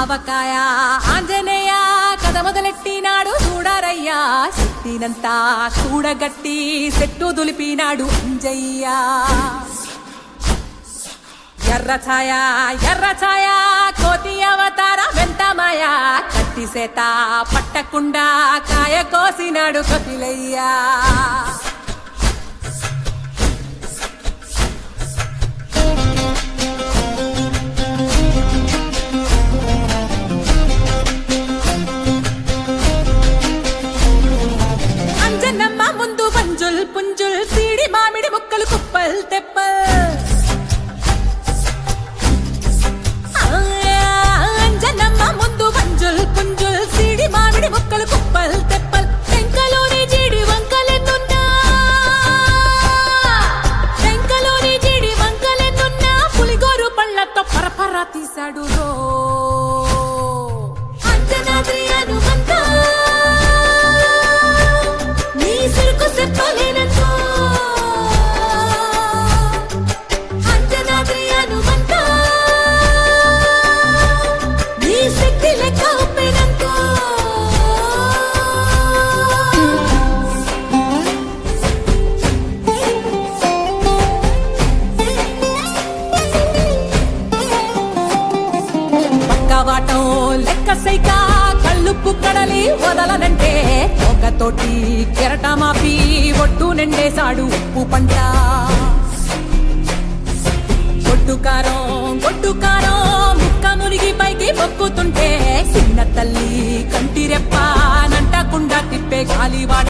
ఆవకాయ ఆంజనేయ కథ మొదలెట్టినాడు చూడారయ్యా శక్తినంతా చూడగట్టి చెట్టు దులిపినాడు అంజయ్య ఎర్ర ఛాయ కోతి అవతార వెంటమాయ కత్తి సేత పట్టకుండా కాయ కోసినాడు కపిలయ్యా అంజనమ్మ ముందు పంజుల్ పుంజుల్ సీడి మామిడి ముక్కలు కుప్పల్ తెప్పల్ అంజనమ్మ ముందు పంజుల్ పుంజుల్ సీడి మామిడి ముక్కలు కుప్పల్ తెప్పల్ టెంకలోని జీడి వంకలెన్నున్నా పులిగోరు పళ్ళతో పరపర తీశాడు రో అంజనాద్రి హనుమంత నీ సిరుకు చెప్పలేనంతో అంజనాద్రి హనుమంత నీ శక్తి లెక్క ఒప్పినంతో పక్కవాటం లెక్క సైక కళ్ళుప్పు కడలి వదలనంటే ఒకతోటి కెరటమాపి ఒట్టు నిండేశాడు ఉప్పు పంట గొడ్డుకారం ముక్క మునిగి పైకి మొక్కుతుంటే చిన్న తల్లి కంటిరెప్ప నంటకుండా తిప్పే గాలివాడ